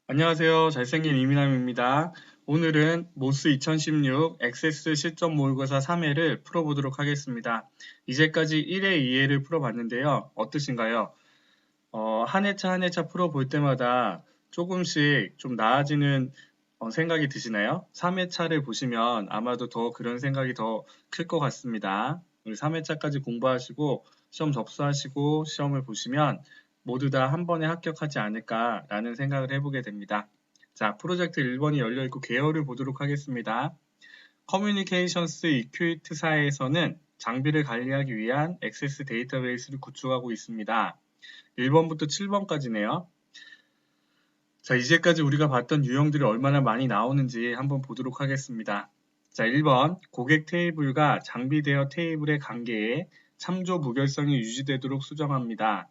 안녕하세요. 잘생긴 이민남입니다. 오늘은 모스 2016 액세스 실전 모의고사 3회를 풀어보도록 하겠습니다. 이제까지 1회, 2회를 풀어봤는데요. 어떠신가요? 한 회차 한 회차 풀어볼 때마다 조금씩 좀 나아지는 생각이 드시나요? 3회차를 보시면 아마도 더 그런 생각이 더 클 것 같습니다. 우리 3회차까지 공부하시고 시험 접수하시고 시험을 보시면 모두 다 한 번에 합격하지 않을까라는 생각을 해보게 됩니다. 자, 프로젝트 1번이 열려있고 개요를 보도록 하겠습니다. 커뮤니케이션스 이큐이트 사에서는 장비를 관리하기 위한 액세스 데이터베이스를 구축하고 있습니다. 1번부터 7번까지네요. 자, 이제까지 우리가 봤던 유형들이 얼마나 많이 나오는지 한번 보도록 하겠습니다. 자, 1번 고객 테이블과 장비 대여 테이블의 관계에 참조 무결성이 유지되도록 수정합니다.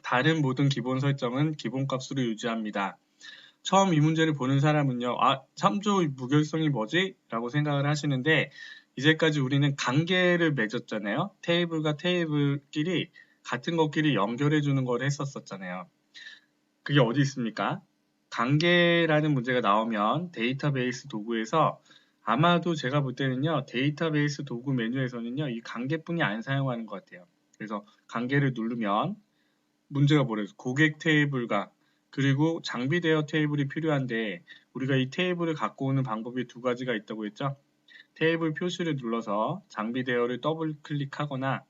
다른 모든 기본 설정은 기본값으로 유지합니다. 처음 이 문제를 보는 사람은요, 참조 무결성이 뭐지? 라고 생각을 하시는데, 이제까지 우리는 관계를 맺었잖아요. 테이블과 테이블끼리 같은 것끼리 연결해주는 걸 했었잖아요. 그게 어디 있습니까? 관계라는 문제가 나오면 데이터베이스 도구에서 아마도 제가 볼 때는요, 데이터베이스 도구 메뉴에서는요, 이 관계뿐이 안 사용하는 것 같아요. 그래서 관계를 누르면 문제가 뭐래요? 고객 테이블과 그리고 장비 대여 테이블이 필요한데 우리가 이 테이블을 갖고 오는 방법이 두 가지가 있다고 했죠? 테이블 표시를 눌러서 장비 대여를 더블 클릭하거나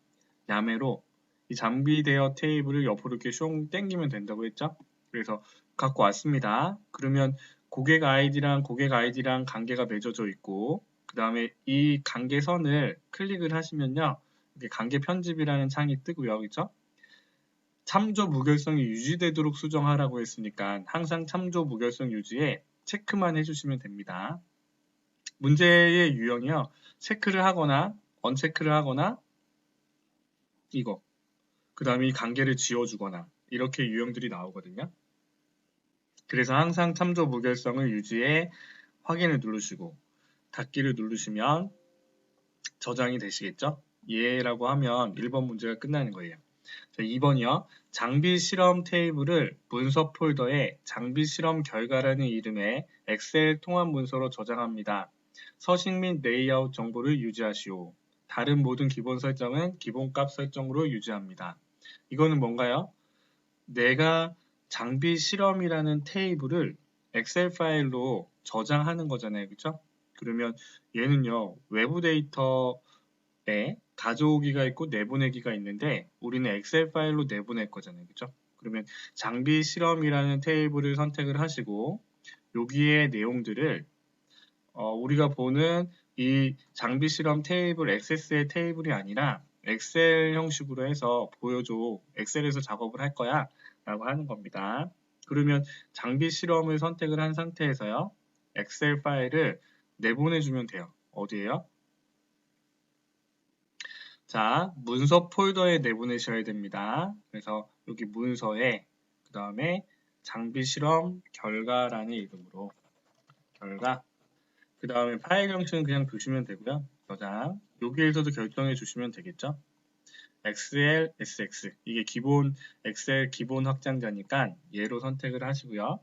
야매로 이 장비 대여 테이블을 옆으로 이렇게 숑 당기면 된다고 했죠? 그래서 갖고 왔습니다. 그러면 고객 아이디랑 관계가 맺어져 있고 그 다음에 이 관계선을 클릭을 하시면요. 이렇게 관계 편집이라는 창이 뜨고요. 그렇죠? 참조 무결성이 유지되도록 수정하라고 했으니까 항상 참조 무결성 유지에 체크만 해주시면 됩니다. 문제의 유형이요. 체크를 하거나 언체크를 하거나 이거 그 다음에 이 관계를 지워주거나 이렇게 유형들이 나오거든요. 그래서 항상 참조 무결성을 유지해 확인을 누르시고 닫기를 누르시면 저장이 되시겠죠? 예라고 하면 1번 문제가 끝나는 거예요. 자, 2번이요. 장비 실험 테이블을 문서 폴더에 장비 실험 결과라는 이름의 엑셀 통합 문서로 저장합니다. 서식 및 레이아웃 정보를 유지하시오. 다른 모든 기본 설정은 기본값 설정으로 유지합니다. 이거는 뭔가요? 내가 장비 실험이라는 테이블을 엑셀 파일로 저장하는 거잖아요. 그렇죠? 그러면 얘는요. 외부 데이터에 가져오기가 있고 내보내기가 있는데 우리는 엑셀 파일로 내보낼 거잖아요. 그렇죠? 그러면 장비 실험이라는 테이블을 선택을 하시고 여기에 내용들을 우리가 보는 이 장비 실험 테이블 액세스의 테이블이 아니라 엑셀 형식으로 해서 보여줘. 엑셀에서 작업을 할 거야. 라고 하는 겁니다. 그러면 장비 실험을 선택을 한 상태에서요. 엑셀 파일을 내보내주면 돼요. 어디에요? 자, 문서 폴더에 내보내셔야 됩니다. 그래서 여기 문서에 그 다음에 장비 실험 결과라는 이름으로 결과 그 다음에 파일 형식은 그냥 두시면 되고요. 저장 여기에서도 결정해 주시면 되겠죠. XL, SX 이게 기본 엑셀 기본 확장자니까 얘로 선택을 하시고요.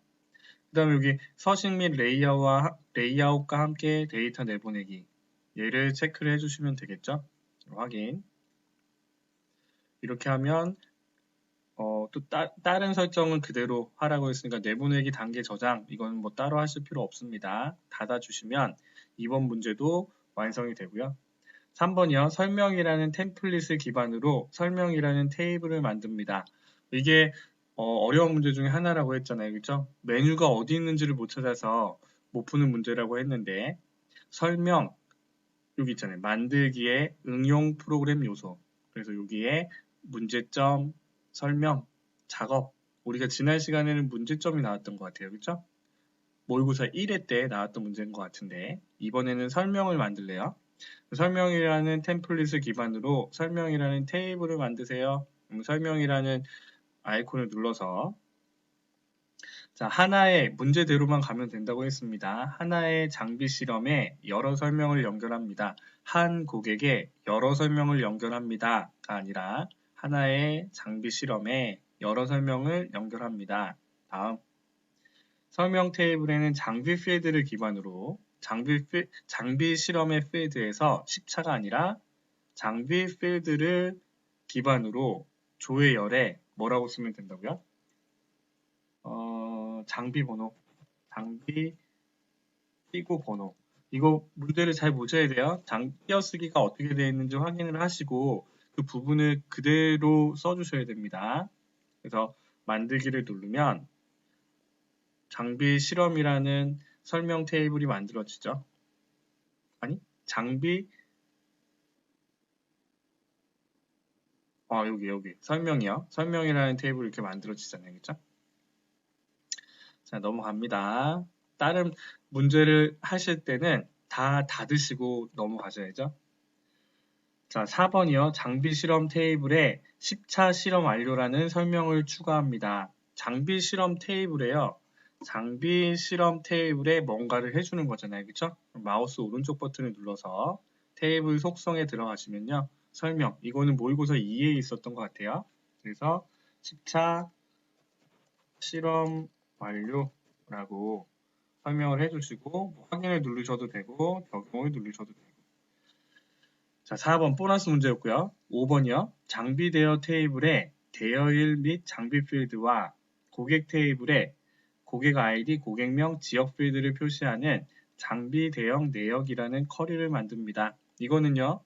그 다음에 여기 서식 및 레이아웃과 함께 데이터 내보내기 얘를 체크를 해주시면 되겠죠. 확인 이렇게 하면 또 다른 설정은 그대로 하라고 했으니까 내보내기 단계 저장 이건 뭐 따로 하실 필요 없습니다. 닫아주시면 2번 문제도 완성이 되고요. 3번이요. 설명이라는 템플릿을 기반으로 설명이라는 테이블을 만듭니다. 이게 어려운 문제 중에 하나라고 했잖아요. 그렇죠? 메뉴가 어디 있는지를 못 찾아서 못 푸는 문제라고 했는데 설명 여기 있잖아요. 만들기의 응용 프로그램 요소 그래서 여기에 문제점, 설명, 작업 우리가 지난 시간에는 문제점이 나왔던 것 같아요. 그렇죠? 모의고사 1회 때 나왔던 문제인 것 같은데 이번에는 설명을 만들래요. 설명이라는 템플릿을 기반으로 설명이라는 테이블을 만드세요. 설명이라는 아이콘을 눌러서 자, 하나의 문제대로만 가면 된다고 했습니다. 하나의 장비 실험에 여러 설명을 연결합니다. 한 고객에 여러 설명을 연결합니다가 아니라 하나의 장비 실험에 여러 설명을 연결합니다. 다음 설명 테이블에는 장비 필드를 기반으로 장비 실험의 필드에서 십차가 아니라 장비 필드를 기반으로 조의 열에 뭐라고 쓰면 된다고요? 장비 번호, 장비 띄고 번호. 이거 문제를 잘 보셔야 돼요. 띄어쓰기가 어떻게 되어 있는지 확인을 하시고 그 부분을 그대로 써주셔야 됩니다. 그래서 만들기를 누르면 장비 실험이라는 설명 테이블이 만들어지죠. 아니, 여기 설명이요. 설명이라는 테이블이 이렇게 만들어지잖아요. 그죠? 자, 넘어갑니다. 다른 문제를 하실 때는 다 닫으시고 넘어가셔야죠. 자, 4번이요. 장비 실험 테이블에 10차 실험 완료라는 설명을 추가합니다. 장비 실험 테이블에요. 장비 실험 테이블에 뭔가를 해주는 거잖아요. 그쵸? 마우스 오른쪽 버튼을 눌러서 테이블 속성에 들어가시면요. 설명. 이거는 모의고사 2에 있었던 것 같아요. 그래서 10차 실험 완료라고 설명을 해주시고 확인을 누르셔도 되고 적용을 누르셔도 되고. 자, 4번 보너스 문제였고요. 5번이요. 장비 대여 테이블에 대여일 및 장비 필드와 고객 테이블에 고객 아이디, 고객명, 지역 필드를 표시하는 장비 대형 내역이라는 커리를 만듭니다. 이거는요.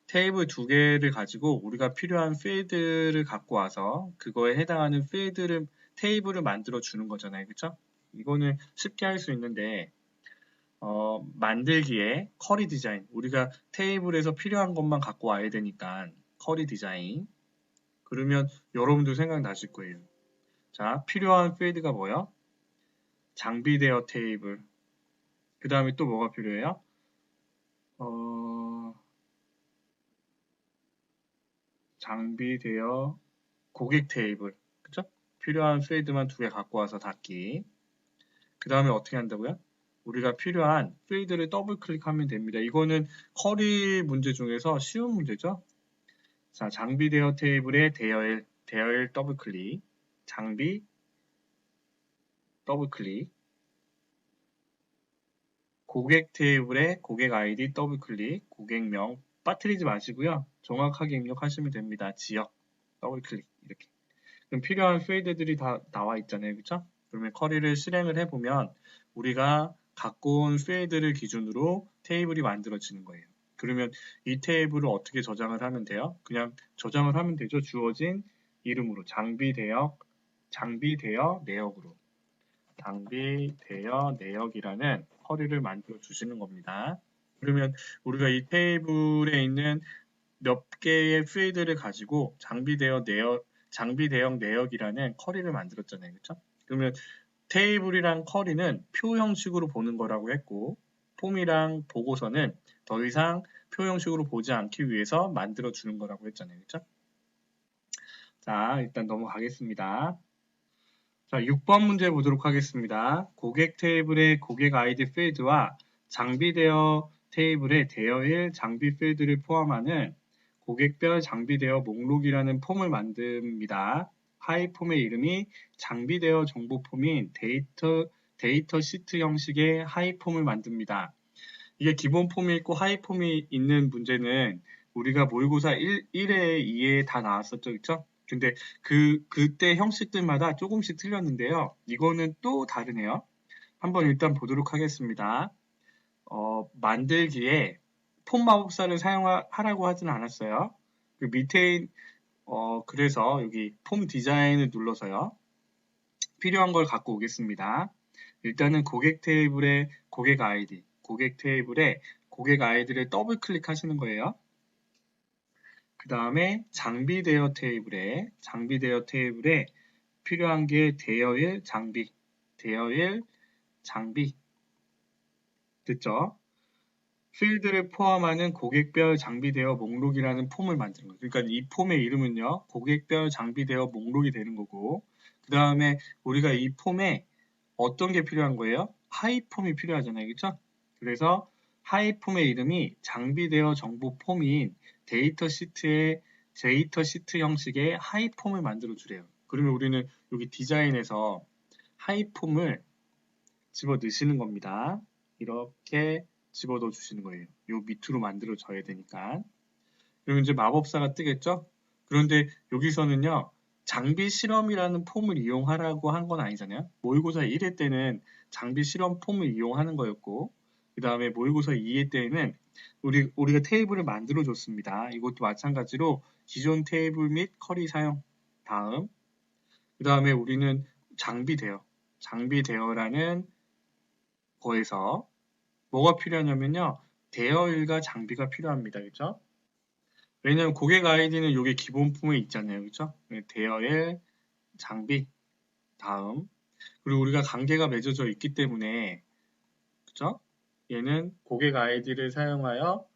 테이블 두 개를 가지고 우리가 필요한 필드를 갖고 와서 그거에 해당하는 테이블을 만들어 주는 거잖아요. 그쵸? 이거는 쉽게 할 수 있는데 만들기에 커리 디자인, 우리가 테이블에서 필요한 것만 갖고 와야 되니까 커리 디자인. 그러면 여러분도 생각나실 거예요. 자, 필요한 필드가 뭐예요? 장비 대여 테이블. 그 다음에 또 뭐가 필요해요? 장비 대여 고객 테이블. 그쵸? 필요한 필드만 두 개 갖고 와서 닫기. 그 다음에 어떻게 한다고요? 우리가 필요한 필드를 더블 클릭하면 됩니다. 이거는 커리 문제 중에서 쉬운 문제죠? 자, 장비 대여 테이블에 대여일 더블 클릭, 장비 더블 클릭, 고객 테이블에 고객 아이디 더블 클릭, 고객명 빠뜨리지 마시고요. 정확하게 입력하시면 됩니다. 지역 더블 클릭 이렇게. 그럼 필요한 필드들이 다 나와 있잖아요. 그쵸? 그러면 커리를 실행을 해보면 우리가 갖고 온 필드를 기준으로 테이블이 만들어지는 거예요. 그러면 이 테이블을 어떻게 저장을 하면 돼요? 그냥 저장을 하면 되죠. 주어진 이름으로 장비 대여 내역으로 장비 대여 내역이라는 커리를 만들어 주시는 겁니다. 그러면 우리가 이 테이블에 있는 몇 개의 필드를 가지고 장비 대형 내역이라는 커리를 만들었잖아요. 그렇죠? 그러면 테이블이랑 커리는 표 형식으로 보는 거라고 했고 폼이랑 보고서는 더 이상 표 형식으로 보지 않기 위해서 만들어 주는 거라고 했잖아요. 그렇죠? 자, 일단 넘어가겠습니다. 자, 6번 문제 보도록 하겠습니다. 고객 테이블의 고객 아이디 필드와 장비 대여 테이블의 대여일 장비 필드를 포함하는 고객별 장비 대여 목록이라는 폼을 만듭니다. 하이 폼의 이름이 장비 대여 정보 폼인 데이터 시트 형식의 하이 폼을 만듭니다. 이게 기본 폼이 있고 하이 폼이 있는 문제는 우리가 모의고사 1회, 2회 다 나왔었죠. 그쵸? 근데 그때 형식들마다 조금씩 틀렸는데요. 이거는 또 다르네요. 한번 일단 보도록 하겠습니다. 만들기에 폼 마법사를 사용하라고 하진 않았어요. 그 밑에, 그래서 여기 폼 디자인을 눌러서요. 필요한 걸 갖고 오겠습니다. 일단은 고객 테이블에 고객 아이디, 고객 테이블에 고객 아이디를 더블 클릭하시는 거예요. 그 다음에 장비 대여 테이블에 필요한 게 대여일 장비 됐죠? 필드를 포함하는 고객별 장비 대여 목록이라는 폼을 만드는 거죠. 그러니까 이 폼의 이름은요, 고객별 장비 대여 목록이 되는 거고, 그 다음에 우리가 이 폼에 어떤 게 필요한 거예요? 하이 폼이 필요하잖아요. 그렇죠? 그래서 하이 폼의 이름이 장비 대여 정보 폼인 데이터 시트 형식의 하이 폼을 만들어 주래요. 그러면 우리는 여기 디자인에서 하이 폼을 집어 넣으시는 겁니다. 이렇게 집어 넣어 주시는 거예요. 요 밑으로 만들어져야 되니까. 그리고 이제 마법사가 뜨겠죠? 그런데 여기서는요, 장비 실험이라는 폼을 이용하라고 한 건 아니잖아요. 모의고사 1회 때는 장비 실험 폼을 이용하는 거였고, 그 다음에 모의고사 2회 때는 우리가 테이블을 만들어 줬습니다. 이것도 마찬가지로 기존 테이블 및 커리 사용. 다음, 그 다음에 우리는 장비 대여. 장비 대여라는 거에서 뭐가 필요하냐면요. 대여일과 장비가 필요합니다. 그죠? 왜냐면 고객 아이디는 요게 기본 폼에 있잖아요. 그죠? 대여일, 장비, 다음. 그리고 우리가 관계가 맺어져 있기 때문에, 그죠? 얘는 고객 아이디를 사용하여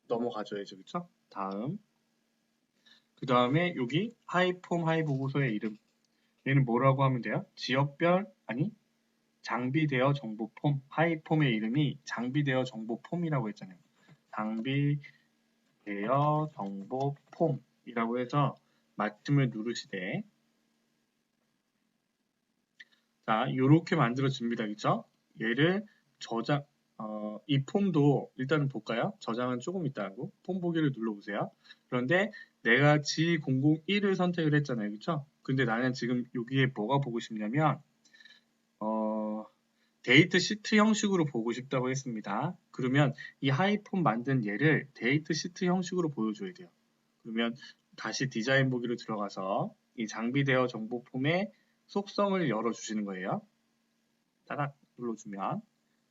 넘어가줘야죠. 그죠? 다음. 그 다음에 여기 하이폼 하이보고서의 이름. 얘는 뭐라고 하면 돼요? 지역별, 아니, 장비 대여 정보 폼. 하이폼의 이름이 장비 대여 정보 폼이라고 했잖아요. 장비 대여 정보 폼이라고 해서 마침을 누르시되, 자, 요렇게 만들어집니다. 그쵸? 얘를 저장, 이 폼도 일단은 볼까요? 저장은 조금 있다 하고, 폼 보기를 눌러보세요. 그런데 내가 G001을 선택을 했잖아요. 그쵸? 근데 나는 지금 여기에 뭐가 보고 싶냐면, 어, 데이트 시트 형식으로 보고 싶다고 했습니다. 그러면 이 하이폼 만든 얘를 데이트 시트 형식으로 보여줘야 돼요. 그러면 다시 디자인 보기로 들어가서 이 장비 대여 정보 폼의 속성을 열어주시는 거예요. 따닥 눌러주면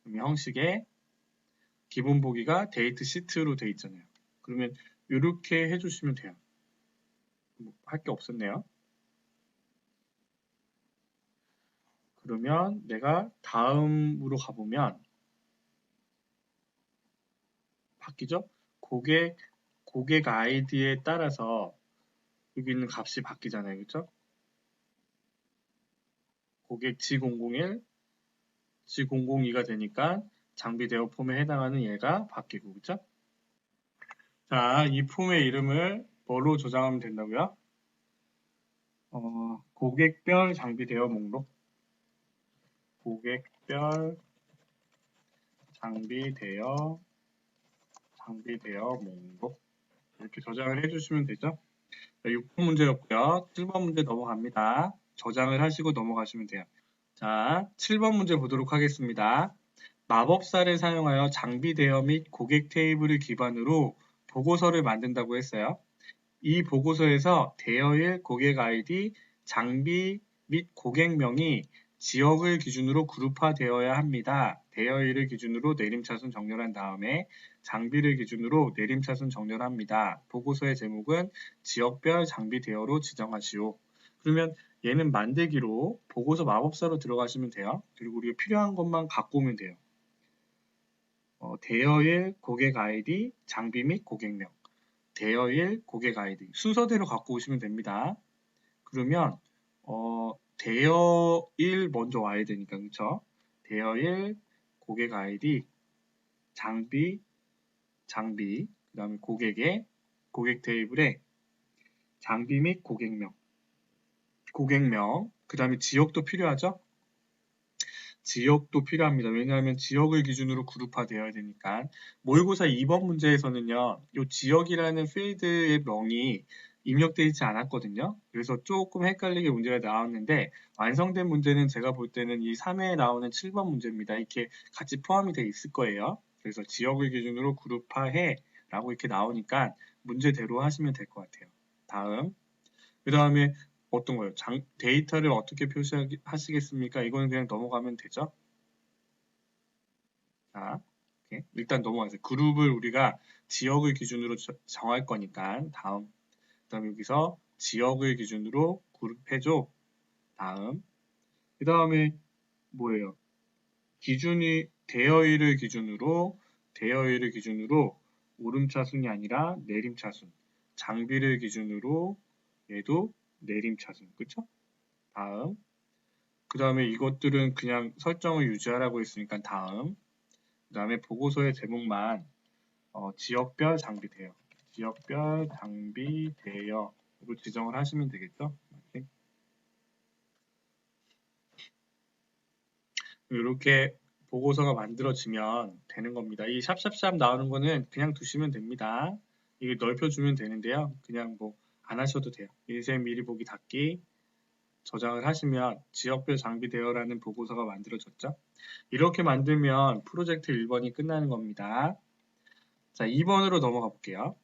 그러면 형식에 기본 보기가 데이트 시트로 돼 있잖아요. 그러면 이렇게 해주시면 돼요. 할 게 없었네요. 그러면 내가 다음으로 가보면 바뀌죠? 고객 아이디에 따라서 여기 있는 값이 바뀌잖아요. 그렇죠? 고객 G001, G002가 되니까 장비 대여 폼에 해당하는 얘가 바뀌고, 그렇죠? 자, 이 폼의 이름을 뭐로 저장하면 된다고요? 고객별 장비 대여 목록, 고객별 장비 대여 목록 이렇게 저장을 해주시면 되죠. 자, 6번 문제였고요. 7번 문제 넘어갑니다. 저장을 하시고 넘어가시면 돼요. 자, 7번 문제 보도록 하겠습니다. 마법사를 사용하여 장비 대여 및 고객 테이블을 기반으로 보고서를 만든다고 했어요. 이 보고서에서 대여일, 고객 아이디, 장비 및 고객명이 지역을 기준으로 그룹화되어야 합니다. 대여일을 기준으로 내림차순 정렬한 다음에 장비를 기준으로 내림차순 정렬합니다. 보고서의 제목은 지역별 장비 대여로 지정하시오. 그러면 얘는 만들기로 보고서 마법사로 들어가시면 돼요. 그리고 우리가 필요한 것만 갖고 오면 돼요. 대여일, 고객 아이디, 장비 및 고객명. 대여일, 고객 아이디. 순서대로 갖고 오시면 됩니다. 그러면 대여일 먼저 와야 되니까 그쵸? 대여일, 고객 아이디, 장비, 그 다음에 고객 테이블에 장비 및 고객명, 그 다음에 지역도 필요하죠? 지역도 필요합니다. 왜냐하면 지역을 기준으로 그룹화되어야 되니까. 모의고사 2번 문제에서는요, 이 지역이라는 필드의 명이 입력되어 있지 않았거든요. 그래서 조금 헷갈리게 문제가 나왔는데, 완성된 문제는 제가 볼 때는 이 3회에 나오는 7번 문제입니다. 이렇게 같이 포함이 되어 있을 거예요. 그래서 지역을 기준으로 그룹화해 라고 이렇게 나오니까 문제대로 하시면 될 것 같아요. 다음. 그 다음에 어떤 거요? 데이터를 어떻게 표시하시겠습니까? 이거는 그냥 넘어가면 되죠. 자, 이렇게. 일단 넘어가세요. 그룹을 우리가 지역을 기준으로 정할 거니까 다음. 그 다음에 여기서 지역을 기준으로 그룹해줘. 다음. 그 다음에 뭐예요? 기준이 대여일을 기준으로 오름차순이 아니라 내림차순. 장비를 기준으로 얘도 내림차순. 그쵸? 다음. 그 다음에 이것들은 그냥 설정을 유지하라고 했으니까 다음. 그 다음에 보고서의 제목만 지역별 장비 대여, 지역별 장비 대여로 지정을 하시면 되겠죠. 이렇게. 이렇게 보고서가 만들어지면 되는 겁니다. 이 샵샵샵 나오는 거는 그냥 두시면 됩니다. 이게 넓혀주면 되는데요. 그냥 뭐 안 하셔도 돼요. 인쇄 미리 보기 닫기 저장을 하시면 지역별 장비 대여라는 보고서가 만들어졌죠. 이렇게 만들면 프로젝트 1번이 끝나는 겁니다. 자, 2번으로 넘어가 볼게요.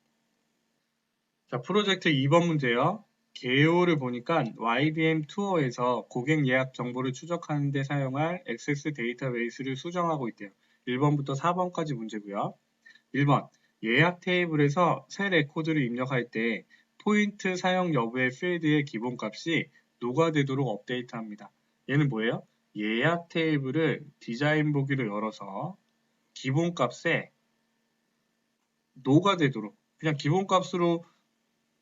자, 프로젝트 2번 문제요. 개요를 보니까 YBM 투어에서 고객 예약 정보를 추적하는 데 사용할 액세스 데이터베이스를 수정하고 있대요. 1번부터 4번까지 문제고요. 1번, 예약 테이블에서 새 레코드를 입력할 때 포인트 사용 여부의 필드의 기본값이 노가되도록 업데이트합니다. 얘는 뭐예요? 예약 테이블을 디자인 보기로 열어서 기본값에 노가되도록 그냥 기본값으로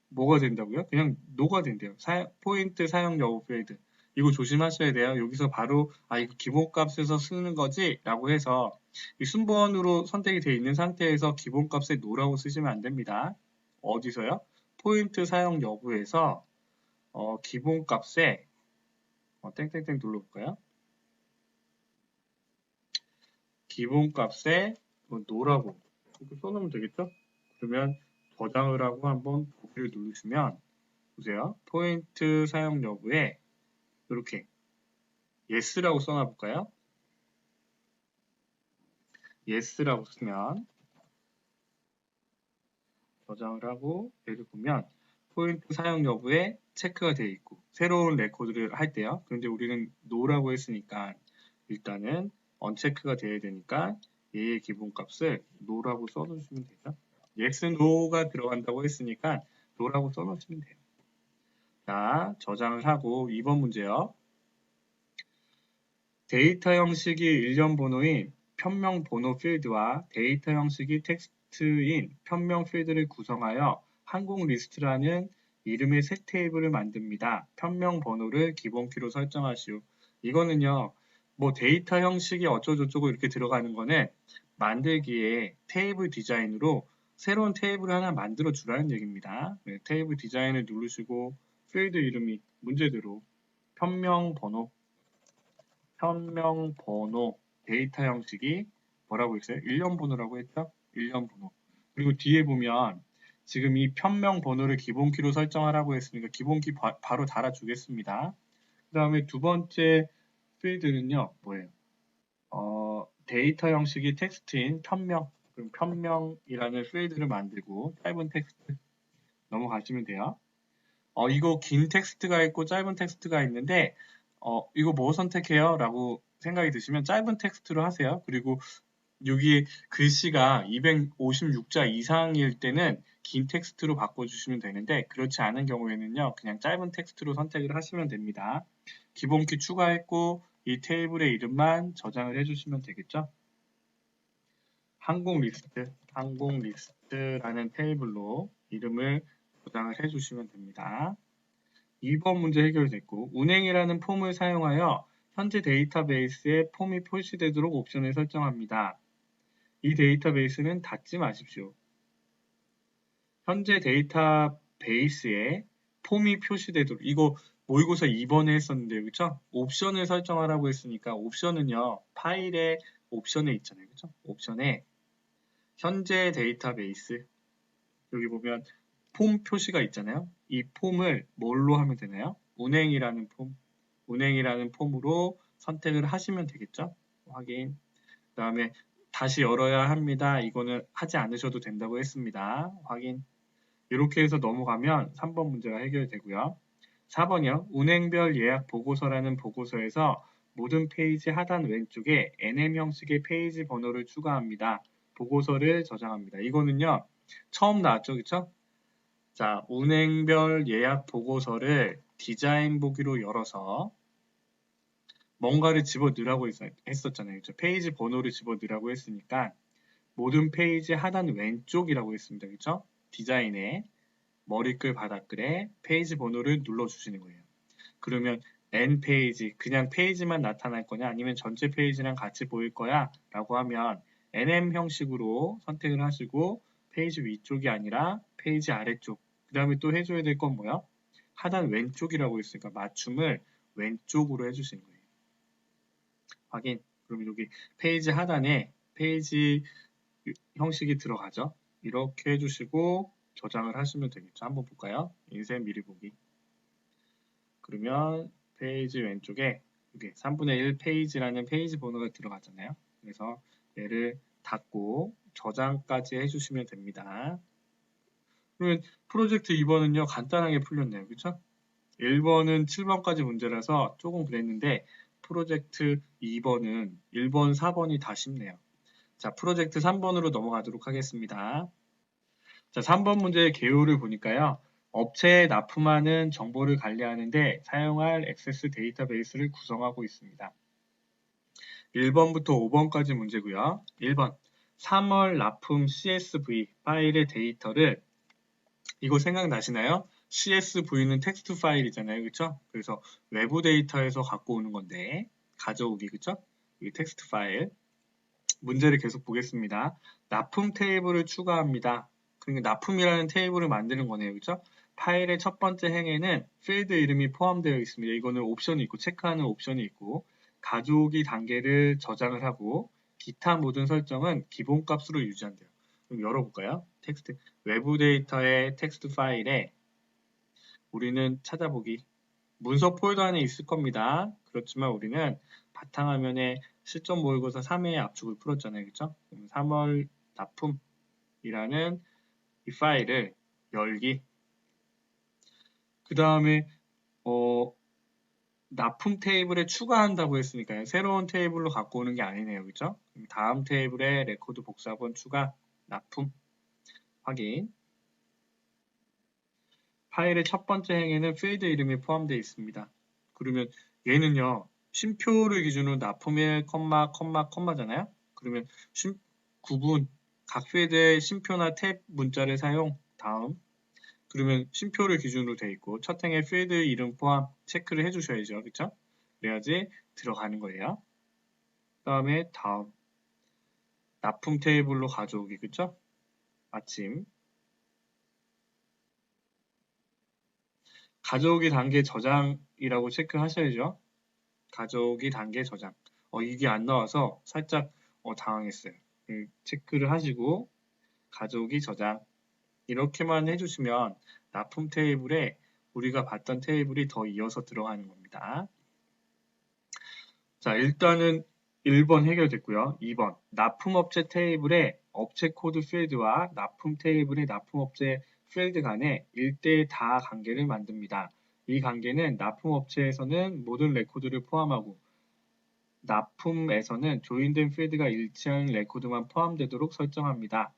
뭐가 된다고요? 그냥 노가 된대요. 포인트 사용 여부 필드. 이거 조심하셔야 돼요. 여기서 바로 이거 기본값에서 쓰는 거지? 라고 해서 이 순번으로 선택이 되어 있는 상태에서 기본값에 노라고 쓰시면 안 됩니다. 어디서요? 포인트 사용 여부에서 기본값에 땡땡땡 눌러볼까요? 기본값에 노라고 이렇게 써놓으면 되겠죠? 그러면 저장을 하고 한번 보기를 누르시면 보세요. 포인트 사용 여부에 이렇게 yes라고 써놔볼까요? yes라고 쓰면 저장을 하고 얘를 보면 포인트 사용 여부에 체크가 되어 있고 새로운 레코드를 할 때요. 그런데 우리는 no라고 했으니까 일단은 언체크가 되어야 되니까 얘의 기본값을 no라고 써주시면 되죠. yes, no가 들어간다고 했으니까 no라고 써놓으시면 돼요. 자, 저장을 하고 2번 문제요. 데이터 형식이 일련 번호인 편명 번호 필드와 데이터 형식이 텍스트인 편명 필드를 구성하여 항공 리스트라는 이름의 새 테이블을 만듭니다. 편명 번호를 기본키로 설정하시오. 이거는요, 뭐 데이터 형식이 어쩌고저쩌고 이렇게 들어가는 거는 만들기에 테이블 디자인으로 새로운 테이블을 하나 만들어 주라는 얘기입니다. 네, 테이블 디자인을 누르시고 필드 이름이 문제대로 편명 번호 데이터 형식이 뭐라고 했어요? 일련 번호라고 했죠? 일련 번호. 그리고 뒤에 보면 지금 이 편명 번호를 기본키로 설정하라고 했으니까 기본키 바로 달아주겠습니다. 그 다음에 두 번째 필드는요, 뭐예요? 데이터 형식이 텍스트인 편명. 그럼 편명이라는 필드를 만들고 짧은 텍스트 넘어가시면 돼요. 이거 긴 텍스트가 있고 짧은 텍스트가 있는데 이거 뭐 선택해요? 라고 생각이 드시면 짧은 텍스트로 하세요. 그리고 여기 글씨가 256자 이상일 때는 긴 텍스트로 바꿔주시면 되는데 그렇지 않은 경우에는요. 그냥 짧은 텍스트로 선택을 하시면 됩니다. 기본키 추가했고 이 테이블의 이름만 저장을 해주시면 되겠죠. 항공 리스트라는 테이블로 이름을 저장을 해주시면 됩니다. 2번 문제 해결됐고 운행이라는 폼을 사용하여 현재 데이터베이스에 폼이 표시되도록 옵션을 설정합니다. 이 데이터베이스는 닫지 마십시오. 현재 데이터베이스에 폼이 표시되도록 이거 모의고사 2번에 했었는데요. 그렇죠? 옵션을 설정하라고 했으니까 옵션은요. 파일의 옵션에 있잖아요. 그렇죠? 옵션에 현재 데이터베이스 여기 보면 폼 표시가 있잖아요. 이 폼을 뭘로 하면 되나요? 운행이라는 폼으로 선택을 하시면 되겠죠? 확인. 그 다음에 다시 열어야 합니다. 이거는 하지 않으셔도 된다고 했습니다. 확인. 이렇게 해서 넘어가면 3번 문제가 해결되고요. 4번이요. 운행별 예약 보고서라는 보고서에서 모든 페이지 하단 왼쪽에 NM 형식의 페이지 번호를 추가합니다. 보고서를 저장합니다. 이거는요. 처음 나왔죠. 그쵸? 자, 운행별 예약 보고서를 디자인 보기로 열어서 뭔가를 집어넣으라고 했었잖아요. 그쵸? 페이지 번호를 집어넣으라고 했으니까 모든 페이지 하단 왼쪽이라고 했습니다. 그쵸? 디자인에 머리글 바닥글에 페이지 번호를 눌러주시는 거예요. 그러면 N 페이지, 그냥 페이지만 나타날 거냐 아니면 전체 페이지랑 같이 보일 거야 라고 하면 NM 형식으로 선택을 하시고 페이지 위쪽이 아니라 페이지 아래쪽 그 다음에 또 해줘야 될 건 뭐야? 하단 왼쪽이라고 했으니까 맞춤을 왼쪽으로 해주시는 거예요. 확인. 그럼 여기 페이지 하단에 페이지 형식이 들어가죠. 이렇게 해주시고 저장을 하시면 되겠죠. 한번 볼까요? 인쇄 미리 보기. 그러면 페이지 왼쪽에 여기 3분의 1 페이지라는 페이지 번호가 들어가잖아요. 그래서 얘를 닫고 저장까지 해주시면 됩니다. 그러면 프로젝트 2번은요, 간단하게 풀렸네요. 그렇죠? 1번은 7번까지 문제라서 조금 그랬는데 프로젝트 2번은 1번, 4번이 다 쉽네요. 자, 프로젝트 3번으로 넘어가도록 하겠습니다. 자, 3번 문제의 개요를 보니까요. 업체에 납품하는 정보를 관리하는데 사용할 액세스 데이터베이스를 구성하고 있습니다. 1번부터 5번까지 문제고요. 1번 3월 납품 CSV 파일의 데이터를 이거 생각나시나요? CSV는 텍스트 파일이잖아요. 그쵸? 그래서 외부 데이터에서 갖고 오는 건데 가져오기 그쵸? 이 텍스트 파일 문제를 계속 보겠습니다. 납품 테이블을 추가합니다. 그러니까 납품이라는 테이블을 만드는 거네요. 그쵸? 파일의 첫 번째 행에는 필드 이름이 포함되어 있습니다. 이거는 옵션이 있고 체크하는 옵션이 있고 가져오기 단계를 저장을 하고 기타 모든 설정은 기본값으로 유지한대요. 그럼 열어볼까요? 텍스트 외부 데이터의 텍스트 파일에 우리는 찾아보기 문서 폴더 안에 있을 겁니다. 그렇지만 우리는 바탕화면에 실전 모의고사 3회의 압축을 풀었잖아요. 그쵸? 3월 납품이라는 이 파일을 열기. 그 다음에 납품 테이블에 추가한다고 했으니까요. 새로운 테이블로 갖고 오는 게 아니네요. 그쵸? 다음 테이블에 레코드 복사본 추가, 납품, 확인. 파일의 첫 번째 행에는 필드 이름이 포함되어 있습니다. 그러면 얘는요. 쉼표를 기준으로 납품일 컴마잖아요. 그러면 구분 각 필드의 쉼표나 탭 문자를 사용 다음 그러면 쉼표를 기준으로 돼 있고 첫 행에 필드 이름 포함 체크를 해주셔야죠. 그쵸? 그래야지 들어가는 거예요. 그 다음에 다음 납품 테이블로 가져오기 그쵸? 마침 가져오기 단계 저장이라고 체크하셔야죠. 가져오기 단계 저장. 이게 안 나와서 살짝 당황했어요. 체크를 하시고 가져오기 저장 이렇게만 해주시면 납품 테이블에 우리가 봤던 테이블이 더 이어서 들어가는 겁니다. 자, 일단은 1번 해결됐고요. 2번 납품업체 테이블에 업체 코드 필드와 납품 테이블의 납품업체 필드 간에 1대 다 관계를 만듭니다. 이 관계는 납품업체에서는 모든 레코드를 포함하고 납품에서는 조인된 필드가 일치하는 레코드만 포함되도록 설정합니다.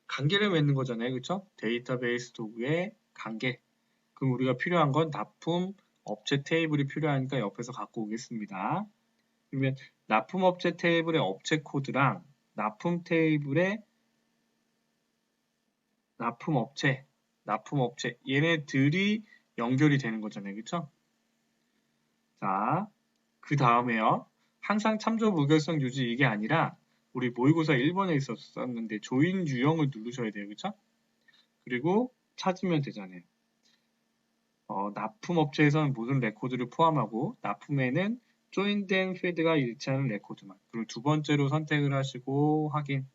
관계를 맺는 거잖아요. 그렇죠? 데이터베이스 도구의 관계. 그럼 우리가 필요한 건 납품 업체 테이블이 필요하니까 옆에서 갖고 오겠습니다. 그러면 납품 업체 테이블의 업체 코드랑 납품 테이블의 납품 업체 얘네들이 연결이 되는 거잖아요. 그렇죠? 자, 그 다음에요. 항상 참조 무결성 유지 이게 아니라 우리 모의고사 1번에 있었는데 조인 유형을 누르셔야 돼요. 그렇죠? 그리고 찾으면 되잖아요. 납품업체에서는 모든 레코드를 포함하고 납품에는 조인된 필드가 일치하는 레코드만. 그리고 두 번째로 선택을 하시고 확인.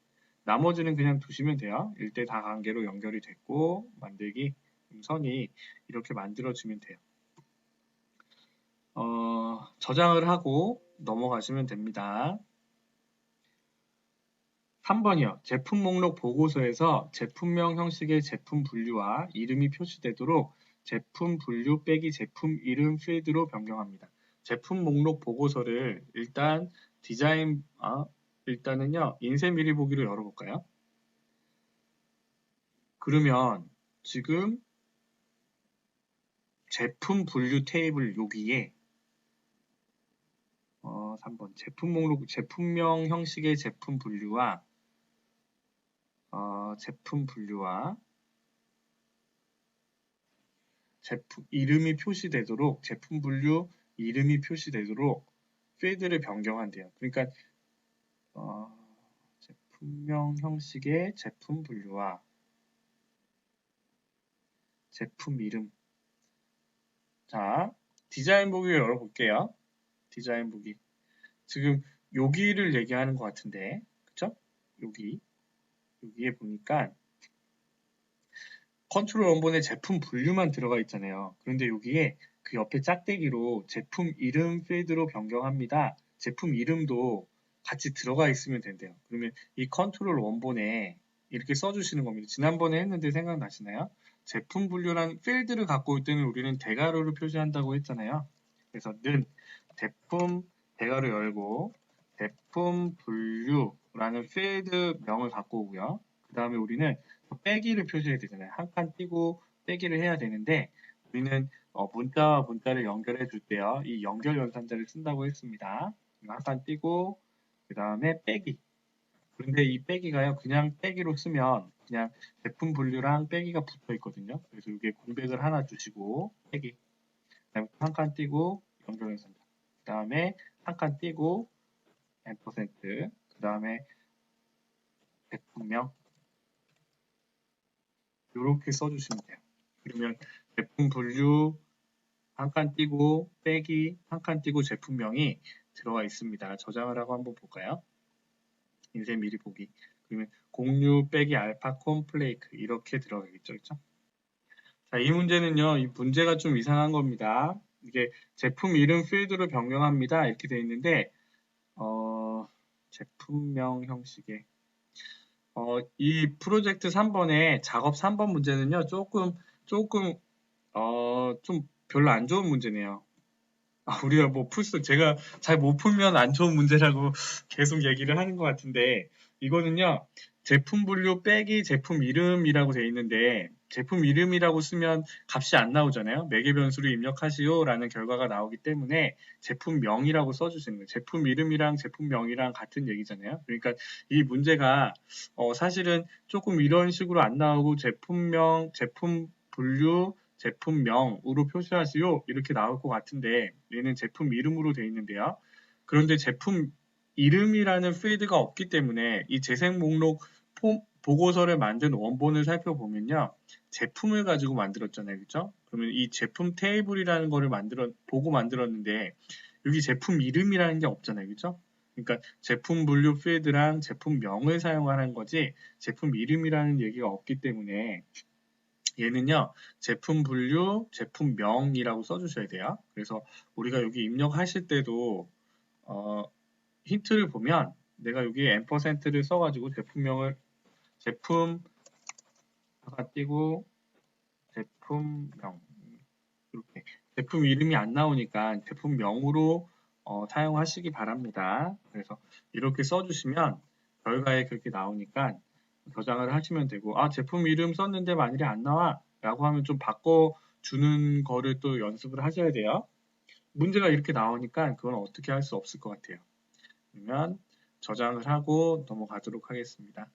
나머지는 그냥 두시면 돼요. 일대 다 관계로 연결이 됐고 만들기 선이 이렇게 만들어지면 돼요. 저장을 하고 넘어가시면 됩니다. 3번이요. 제품 목록 보고서에서 제품명 형식의 제품 분류와 이름이 표시되도록 제품 분류 빼기 제품 이름 필드로 변경합니다. 제품 목록 보고서를 일단 일단은요. 인쇄 미리 보기로 열어볼까요? 그러면 지금 제품 분류 테이블 여기에 3번 제품 목록 제품명 형식의 제품 분류와 제품 이름이 표시되도록 제품 분류 이름이 표시되도록 필드를 변경한대요. 그러니까 제품명 형식의 제품 분류와 제품 이름. 자, 디자인 보기 열어볼게요. 디자인 보기. 지금 여기를 얘기하는 것 같은데, 그쵸? 여기에 보니까 컨트롤 원본에 제품 분류만 들어가 있잖아요. 그런데 여기에 그 옆에 짝대기로 제품 이름 필드로 변경합니다. 제품 이름도 같이 들어가 있으면 된대요. 그러면 이 컨트롤 원본에 이렇게 써주시는 겁니다. 지난번에 했는데 생각나시나요? 제품 분류란 필드를 갖고 있을 때는 우리는 대괄호로 표시한다고 했잖아요. 그래서 는 제품 대괄호 열고 제품 분류라는 필드명을 갖고 오고요. 그 다음에 우리는 빼기를 표시해야 되잖아요. 한 칸 띄고 빼기를 해야 되는데 우리는 문자와 문자를 연결해 줄 때요. 이 연결 연산자를 쓴다고 했습니다. 한 칸 띄고 그 다음에 빼기. 그런데 이 빼기가요. 그냥 빼기로 쓰면 그냥 제품 분류랑 빼기가 붙어 있거든요. 그래서 이게 공백을 하나 주시고 빼기. 그다음에 한 칸 띄고 연결 연산자. 그 다음에 한 칸 띄고 %. 그 다음에 제품명 이렇게 써주시면 돼요. 그러면 제품 분류 한 칸 띄고 빼기 한 칸 띄고 제품명이 들어가 있습니다. 저장을 하고 한번 볼까요? 인쇄 미리 보기. 그러면 공유 빼기 알파 콘플레이크 이렇게 들어가겠죠. 그렇죠? 자, 이 문제는요. 이 문제가 좀 이상한 겁니다. 이게 제품 이름 필드로 변경합니다. 이렇게 되어 있는데 제품명 형식의 이 프로젝트 3번의 작업 3번 문제는요. 조금 좀 별로 안 좋은 문제네요. 우리가 뭐 풀수, 제가 잘 못 풀면 안 좋은 문제라고 계속 얘기를 하는 것 같은데, 이거는요, 제품 분류 빼기 제품 이름이라고 돼 있는데, 제품 이름이라고 쓰면 값이 안 나오잖아요. 매개 변수를 입력하시오 라는 결과가 나오기 때문에 제품명이라고 써주시는 거예요. 제품 이름이랑 제품명이랑 같은 얘기잖아요. 그러니까 이 문제가 사실은 조금 이런 식으로 안 나오고 제품명, 제품 분류, 제품명으로 표시하시오 이렇게 나올 것 같은데 얘는 제품 이름으로 되어 있는데요. 그런데 제품 이름이라는 필드가 없기 때문에 이 재생 목록 보고서를 만든 원본을 살펴보면요. 제품을 가지고 만들었잖아요. 그렇죠? 그러면 이 제품 테이블이라는 거를 보고 만들었는데 여기 제품 이름이라는 게 없잖아요. 그렇죠? 그러니까 제품 분류 필드랑 제품명을 사용하는 거지 제품 이름이라는 얘기가 없기 때문에 얘는요, 제품 분류, 제품명이라고 써주셔야 돼요. 그래서 우리가 여기 입력하실 때도, 힌트를 보면 내가 여기에 %를 써가지고 제품, 아까 띄고, 제품명, 이렇게. 제품 이름이 안 나오니까 제품명으로 사용하시기 바랍니다. 그래서 이렇게 써주시면 결과에 그렇게 나오니까 저장을 하시면 되고 제품 이름 썼는데 만일에 안 나와 라고 하면 좀 바꿔주는 거를 또 연습을 하셔야 돼요. 문제가 이렇게 나오니까 그건 어떻게 할 수 없을 것 같아요. 그러면 저장을 하고 넘어가도록 하겠습니다.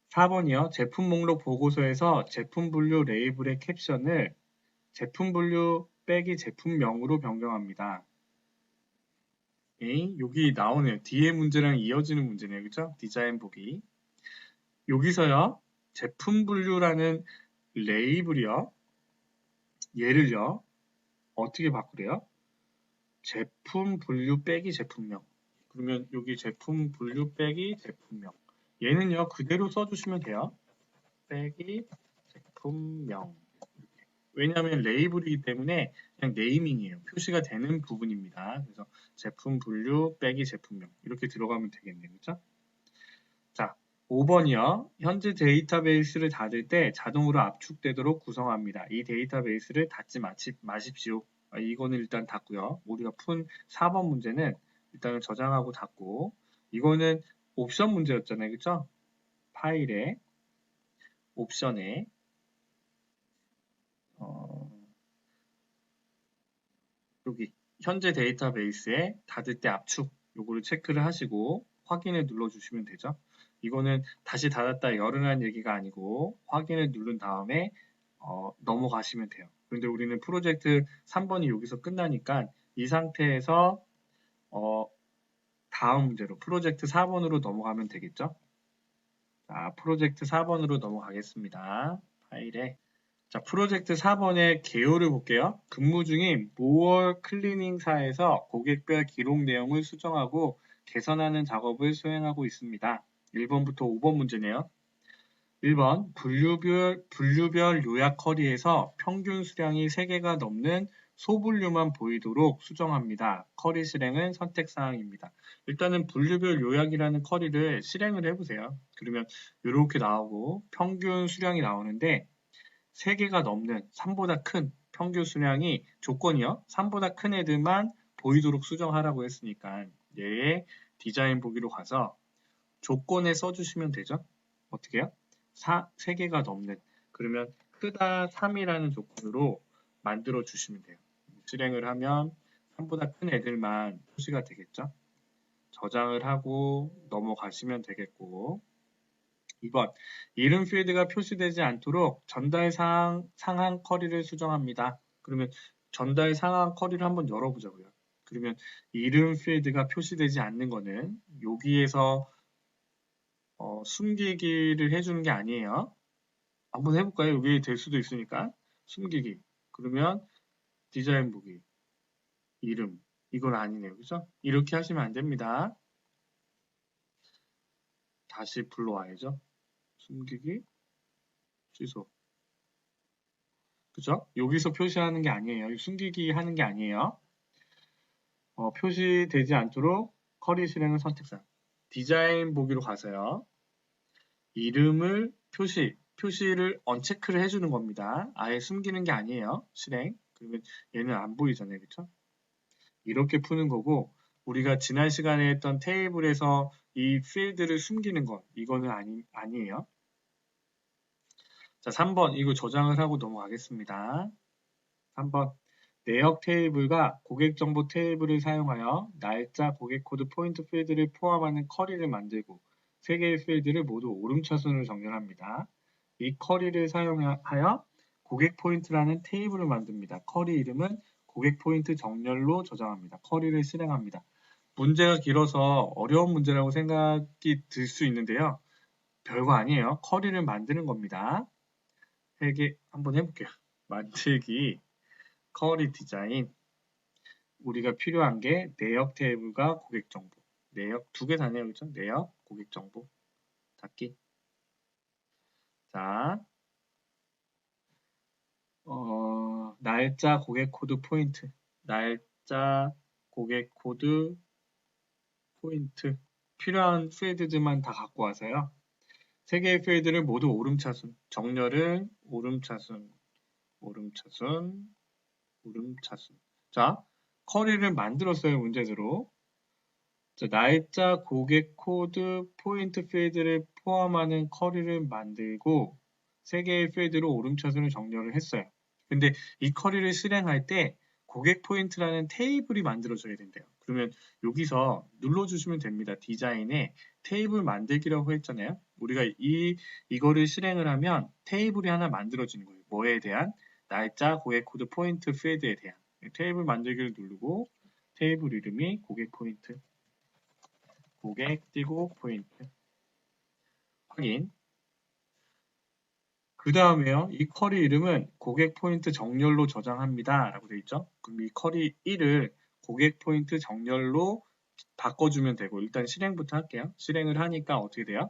4번이요. 제품 목록 보고서에서 제품 분류 레이블의 캡션을 제품 분류 빼기 제품명으로 변경합니다. 여기 나오네요. 뒤에 문제랑 이어지는 문제네요. 그죠? 디자인 보기. 여기서요. 제품 분류라는 레이블이요. 얘를요. 어떻게 바꾸래요? 제품 분류 빼기 제품명. 그러면 여기 제품 분류 빼기 제품명. 얘는요. 그대로 써주시면 돼요. 빼기 제품명. 왜냐하면 레이블이기 때문에 그냥 네이밍이에요. 표시가 되는 부분입니다. 그래서 제품 분류 빼기 제품명 이렇게 들어가면 되겠네요. 그렇죠? 자, 5번이요. 현재 데이터베이스를 닫을 때 자동으로 압축되도록 구성합니다. 이 데이터베이스를 닫지 마십시오. 이거는 일단 닫고요. 우리가 푼 4번 문제는 일단은 저장하고 닫고 이거는 옵션 문제였잖아요. 그렇죠? 파일에 옵션에 여기 현재 데이터베이스에 닫을 때 압축 요거를 체크를 하시고 확인을 눌러주시면 되죠. 이거는 다시 닫았다 열으라는 얘기가 아니고 확인을 누른 다음에 넘어가시면 돼요. 그런데 우리는 프로젝트 3번이 여기서 끝나니까 이 상태에서 다음 문제로 프로젝트 4번으로 넘어가면 되겠죠. 자, 프로젝트 4번으로 넘어가겠습니다. 파일에 자, 프로젝트 4번의 개요를 볼게요. 근무 중인 모어 클리닝사에서 고객별 기록 내용을 수정하고 개선하는 작업을 수행하고 있습니다. 1번부터 5번 문제네요. 1번 분류별 요약 커리에서 평균 수량이 3개가 넘는 소분류만 보이도록 수정합니다. 커리 실행은 선택사항입니다. 일단은 분류별 요약이라는 커리를 실행을 해보세요. 그러면 이렇게 나오고 평균 수량이 나오는데 3개가 넘는 3보다 큰 평균 수량이 조건이요. 3보다 큰 애들만 보이도록 수정하라고 했으니까 얘의 디자인 보기로 가서 조건에 써주시면 되죠. 어떻게 해요? 3개가 넘는. 그러면 크다 3이라는 조건으로 만들어 주시면 돼요. 실행을 하면 3보다 큰 애들만 표시가 되겠죠. 저장을 하고 넘어가시면 되겠고 2번 이름 필드가 표시되지 않도록 전달 상한 커리를 수정합니다. 그러면 전달 상한 커리를 한번 열어보자고요. 그러면 이름 필드가 표시되지 않는 거는 여기에서 숨기기를 해주는 게 아니에요. 한번 해볼까요? 여기 될 수도 있으니까 숨기기. 그러면 디자인 보기, 이름 이건 아니네요. 그죠? 이렇게 하시면 안 됩니다. 다시 불러와야죠. 숨기기, 취소. 그죠? 여기서 표시하는 게 아니에요. 숨기기 하는 게 아니에요. 표시되지 않도록 커리 실행을 선택사항. 디자인 보기로 가서요. 이름을 표시를 언체크를 해주는 겁니다. 아예 숨기는 게 아니에요. 실행. 그러면 얘는 안 보이잖아요. 그쵸? 이렇게 푸는 거고 우리가 지난 시간에 했던 테이블에서 이 필드를 숨기는 것 이거는 아니에요. 자, 3번 이거 저장을 하고 넘어가겠습니다. 3번 내역 테이블과 고객 정보 테이블을 사용하여 날짜, 고객 코드, 포인트 필드를 포함하는 커리를 만들고 3개의 필드를 모두 오름차순으로 정렬합니다. 이 커리를 사용하여 고객 포인트라는 테이블을 만듭니다. 커리 이름은 고객 포인트 정렬로 저장합니다. 커리를 실행합니다. 문제가 길어서 어려운 문제라고 생각이 들 수 있는데요. 별거 아니에요. 커리를 만드는 겁니다. 3개 한번 해볼게요. 만들기, 커리 디자인, 우리가 필요한 게 내역 테이블과 고객 정보. 내역 2개 다네요. 그죠? 내역, 고객 정보. 닫기. 자, 날짜, 고객 코드, 포인트. 날짜, 고객 코드, 포인트. 필요한 필드들만 다 갖고 와서요. 3개의 필드를 모두 오름차순. 정렬은 오름차순, 오름차순, 오름차순. 자, 커리를 만들었어요. 문제대로. 자, 날짜, 고객 코드, 포인트 필드를 포함하는 커리를 만들고 3개의 필드로 오름차순을 정렬을 했어요. 근데 이 커리를 실행할 때 고객 포인트라는 테이블이 만들어져야 된대요. 그러면 여기서 눌러주시면 됩니다. 디자인에 테이블 만들기라고 했잖아요. 우리가 이거를 실행을 하면 테이블이 하나 만들어지는 거예요. 뭐에 대한? 날짜, 고객 코드, 포인트 필드에 대한. 테이블 만들기를 누르고 테이블 이름이 고객 포인트. 고객 띄고 포인트 확인. 그 다음에요. 이 커리 이름은 고객 포인트 정렬로 저장합니다. 라고 되어 있죠. 그럼 이 커리 1을 고객 포인트 정렬로 바꿔주면 되고 일단 실행부터 할게요. 실행을 하니까 어떻게 돼요?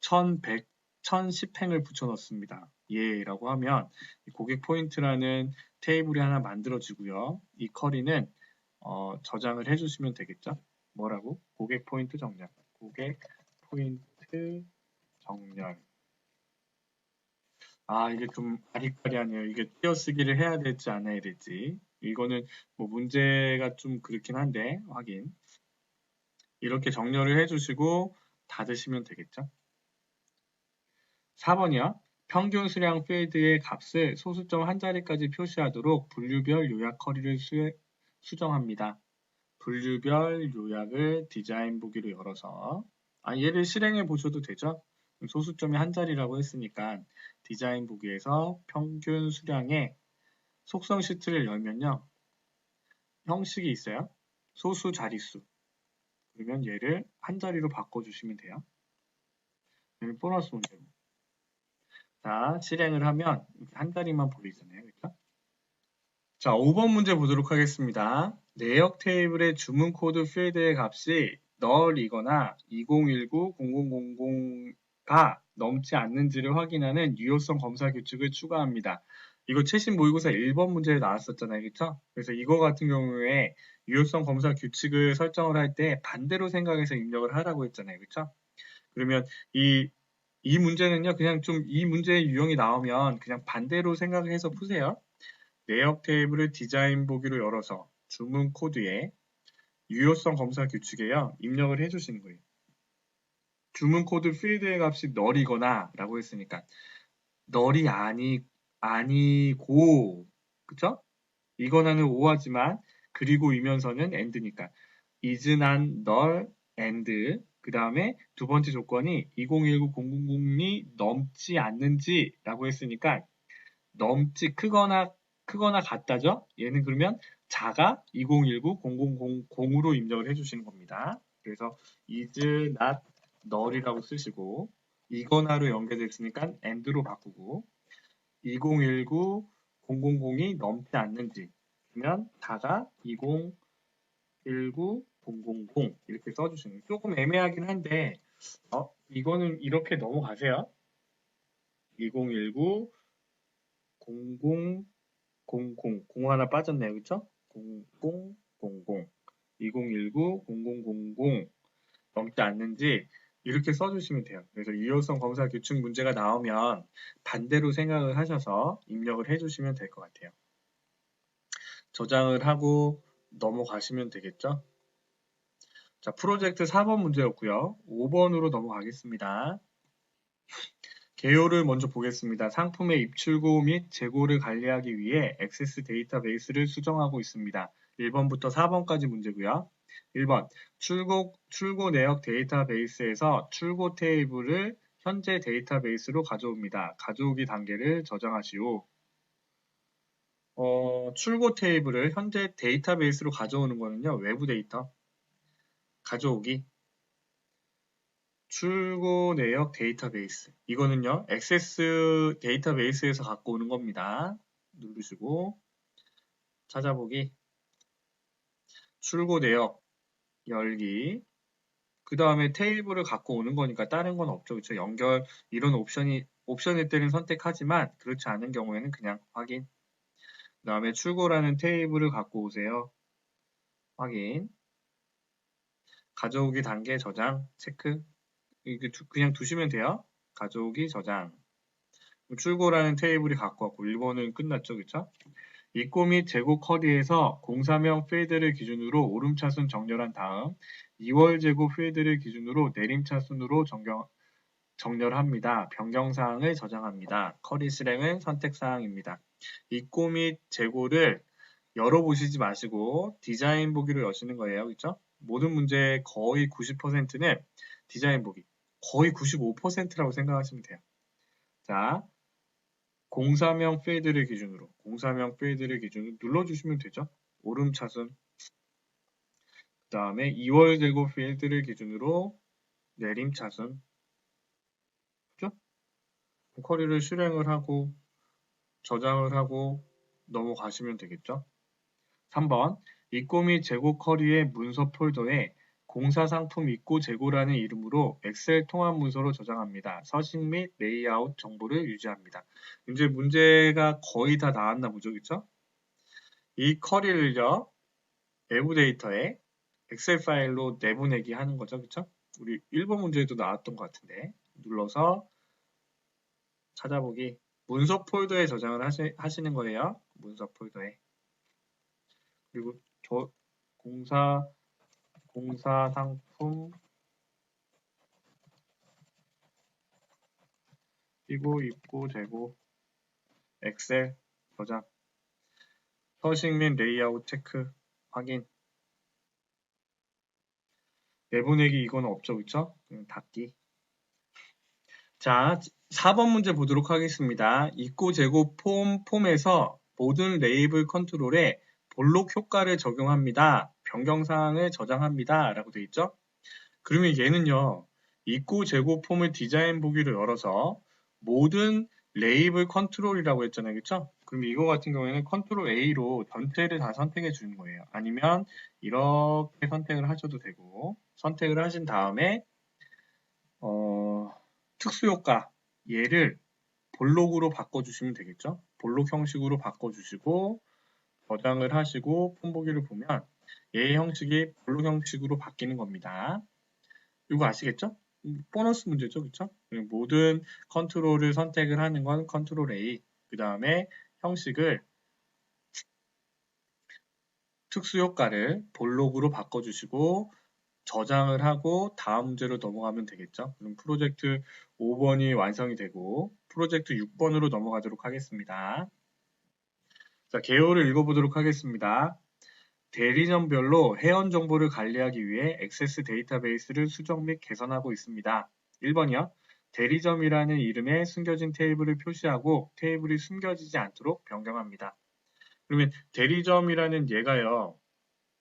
1100, 1010행을 붙여 넣습니다. 예 라고 하면 고객 포인트라는 테이블이 하나 만들어지고요. 이 커리는 저장을 해주시면 되겠죠. 뭐라고? 고객 포인트 정렬. 고객 포인트 정렬. 이게 좀 아리까리하네요. 이게 띄어쓰기를 해야 될지 안 해야 될지. 이거는 뭐 문제가 좀 그렇긴 한데 확인. 이렇게 정렬을 해주시고 닫으시면 되겠죠. 4번이요. 평균 수량 필드의 값을 소수점 한 자리까지 표시하도록 분류별 요약 커리를 수정합니다. 분류별 요약을 디자인 보기로 열어서 얘를 실행해 보셔도 되죠. 소수점이 한 자리라고 했으니까 디자인 보기에서 평균 수량의 속성 시트를 열면요. 형식이 있어요. 소수 자릿수. 그러면 얘를 한 자리로 바꿔주시면 돼요. 얘를 보너스 문제로. 자, 실행을 하면 한 자리만 보이잖아요. 그렇죠? 자, 5번 문제 보도록 하겠습니다. 내역 테이블의 주문 코드 필드의 값이 널이거나 2019-0000가 넘지 않는지를 확인하는 유효성 검사 규칙을 추가합니다. 이거 최신 모의고사 1번 문제에 나왔었잖아요. 그렇죠? 그래서 이거 같은 경우에 유효성 검사 규칙을 설정을 할 때 반대로 생각해서 입력을 하라고 했잖아요. 그렇죠? 그러면 이 문제는요, 그냥 좀 이 문제의 유형이 나오면 그냥 반대로 생각해서 푸세요. 내역 테이블을 디자인 보기로 열어서 주문 코드에 유효성 검사 규칙에요, 입력을 해주시는 거예요. 주문 코드 필드의 값이 널이거나 라고 했으니까 널이 아니고, 그쵸? 이거나는 오하지만 그리고 이면서는 and니까 is not null and 그 다음에 두 번째 조건이 2019-00이 넘지 않는지 라고 했으니까 넘지 크거나 같다죠? 얘는 그러면 자가 2019-0000으로 입력을 해주시는 겁니다. 그래서 is not null이라고 쓰시고 이거나로 연결되어 있으니까 and로 바꾸고 2019-000이 넘지 않는지 그러면 다가 2019-000 이렇게 써주시는 거예요. 조금 애매하긴 한데 이거는 이렇게 넘어가세요. 2019 00 공 하나 빠졌네요. 그쵸? 0000 2019 0000 넘지 않는지 이렇게 써주시면 돼요. 그래서 유효성 검사 규칙 문제가 나오면 반대로 생각을 하셔서 입력을 해주시면 될 것 같아요. 저장을 하고 넘어가시면 되겠죠? 자, 프로젝트 4번 문제였고요. 5번으로 넘어가겠습니다. 개요를 먼저 보겠습니다. 상품의 입출고 및 재고를 관리하기 위해 액세스 데이터베이스를 수정하고 있습니다. 1번부터 4번까지 문제고요. 1번, 출고 내역 데이터베이스에서 출고 테이블을 현재 데이터베이스로 가져옵니다. 가져오기 단계를 저장하시오. 출고 테이블을 현재 데이터베이스로 가져오는 거는요. 외부 데이터. 가져오기. 출고 내역 데이터베이스. 이거는요, 액세스 데이터베이스에서 갖고 오는 겁니다. 누르시고, 찾아보기, 출고 내역 열기, 그 다음에 테이블을 갖고 오는 거니까 다른 건 없죠. 그쵸? 연결, 이런 옵션일 때는 선택하지만, 그렇지 않은 경우에는 그냥 확인. 그 다음에 출고라는 테이블을 갖고 오세요. 확인. 가져오기 단계 저장, 체크. 이게 그냥 두시면 돼요. 가져오기 저장. 출고라는 테이블이 갖고 왔고 1번은 끝났죠. 그쵸? 입고 및 재고 커리에서 공사명 필드를 기준으로 오름차순 정렬한 다음 2월 재고 필드를 기준으로 내림차순으로 정렬합니다. 변경사항을 저장합니다. 커리 실행은 선택사항입니다. 입고 및 재고를 열어보시지 마시고 디자인 보기로 여시는 거예요. 그쵸? 모든 문제의 거의 90%는 디자인 보기, 거의 95%라고 생각하시면 돼요. 자, 공사명 필드를 기준으로 눌러주시면 되죠. 오름차순. 그 다음에 2월 재고 필드를 기준으로 내림차순. 그죠? 커리를 실행을 하고 저장을 하고 넘어가시면 되겠죠. 3번 입고 및 재고 커리의 문서 폴더에 공사상품 입고 재고라는 이름으로 엑셀 통합 문서로 저장합니다. 서식 및 레이아웃 정보를 유지합니다. 이제 문제가 거의 다 나왔나 보죠. 그쵸? 이 커리를요, 외부 데이터에 엑셀 파일로 내보내기 하는 거죠. 그쵸? 우리 1번 문제에도 나왔던 것 같은데 눌러서 찾아보기 문서 폴더에 저장을 하시는 거예요. 문서 폴더에. 그리고 공사 상품 끼고 입고 재고 엑셀 저장 서식 및 레이아웃 체크 확인 내보내기 이거는 없죠. 그쵸? 닫기. 자, 4번 문제 보도록 하겠습니다. 입고 재고 폼에서 모든 레이블 컨트롤에 볼록 효과를 적용합니다. 변경사항을 저장합니다. 라고 되어 있죠? 그러면 얘는요, 입고 재고 폼을 디자인 보기로 열어서 모든 레이블 컨트롤이라고 했잖아요. 그쵸? 그럼 이거 같은 경우에는 컨트롤 A로 전체를 다 선택해 주는 거예요. 아니면 이렇게 선택을 하셔도 되고, 선택을 하신 다음에 특수효과 얘를 볼록으로 바꿔주시면 되겠죠? 볼록 형식으로 바꿔주시고 저장을 하시고 폰보기를 보면 얘의 형식이 볼록 형식으로 바뀌는 겁니다. 이거 아시겠죠? 보너스 문제죠, 그쵸? 모든 컨트롤을 선택을 하는 건 컨트롤 A. 그 다음에 형식을 특수효과를 볼록으로 바꿔주시고 저장을 하고 다음 문제로 넘어가면 되겠죠. 그럼 프로젝트 5번이 완성이 되고 프로젝트 6번으로 넘어가도록 하겠습니다. 자, 개요를 읽어보도록 하겠습니다. 대리점별로 회원 정보를 관리하기 위해 액세스 데이터베이스를 수정 및 개선하고 있습니다. 1번이요. 대리점이라는 이름의 숨겨진 테이블을 표시하고 테이블이 숨겨지지 않도록 변경합니다. 그러면 대리점이라는 얘가요.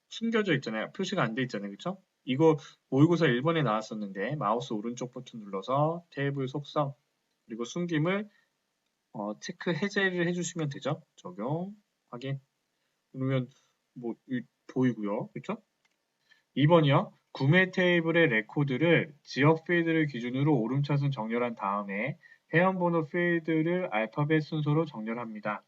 숨겨져 있잖아요. 표시가 안 돼 있잖아요. 그쵸? 이거 모의고사 1번에 나왔었는데 마우스 오른쪽 버튼 눌러서 테이블 속성 그리고 숨김을 체크 해제를 해주시면 되죠. 적용, 확인. 그러면 뭐 보이고요. 그쵸? 2번이요. 구매 테이블의 레코드를 지역 필드를 기준으로 오름차순 정렬한 다음에 회원번호 필드를 알파벳 순서로 정렬합니다.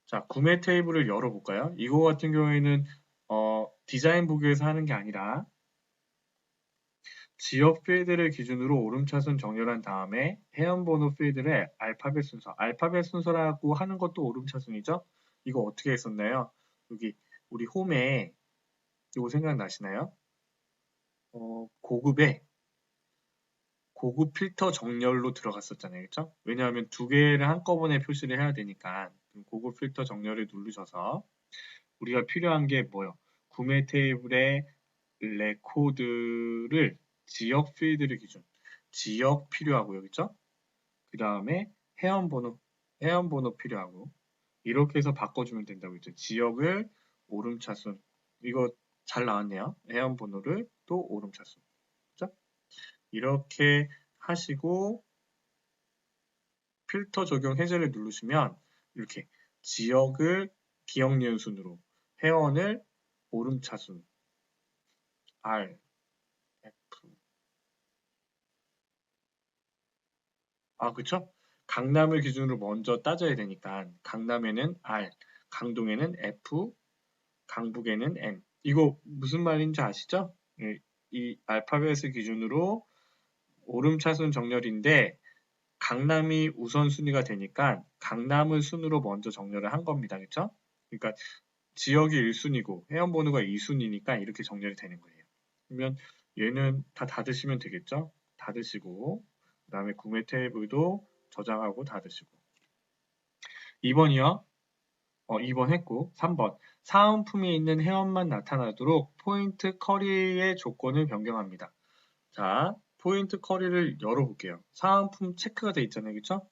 자, 구매 테이블을 열어볼까요? 이거 같은 경우에는 디자인 보기에서 하는 게 아니라 지역 필드를 기준으로 오름차순 정렬한 다음에 회원번호 필드를 알파벳 순서라고 하는 것도 오름차순이죠? 이거 어떻게 했었나요? 여기 우리 홈에 이거 생각나시나요? 고급에 고급 필터 정렬로 들어갔었잖아요. 그쵸? 왜냐하면 두 개를 한꺼번에 표시를 해야 되니까 고급 필터 정렬을 누르셔서 우리가 필요한 게 뭐요? 구매 테이블의 레코드를 지역 필드를 기준 지역 필요하고요. 그쵸? 그 다음에 회원번호 필요하고 이렇게 해서 바꿔주면 된다고 했죠. 지역을 오름차순 이거 잘 나왔네요. 회원번호를 또 오름차순 그죠? 이렇게 하시고 필터 적용 해제를 누르시면 이렇게 지역을 기억 니은 순으로 회원을 오름차순 R, F 그쵸? 강남을 기준으로 먼저 따져야 되니까 강남에는 R, 강동에는 F, 강북에는 M 이거 무슨 말인지 아시죠? 이 알파벳을 기준으로 오름차순 정렬인데 강남이 우선순위가 되니까 강남을 순으로 먼저 정렬을 한 겁니다. 그쵸? 그러니까 지역이 1순위고 회원번호가 2순위니까 이렇게 정렬이 되는 거예요. 그러면 얘는 다 닫으시면 되겠죠? 닫으시고 그 다음에 구매 테이블도 저장하고 닫으시고 2번이요. 2번 했고 3번 사은품이 있는 회원만 나타나도록 포인트 커리의 조건을 변경합니다. 자, 포인트 커리를 열어볼게요. 사은품 체크가 돼 있잖아요. 그쵸?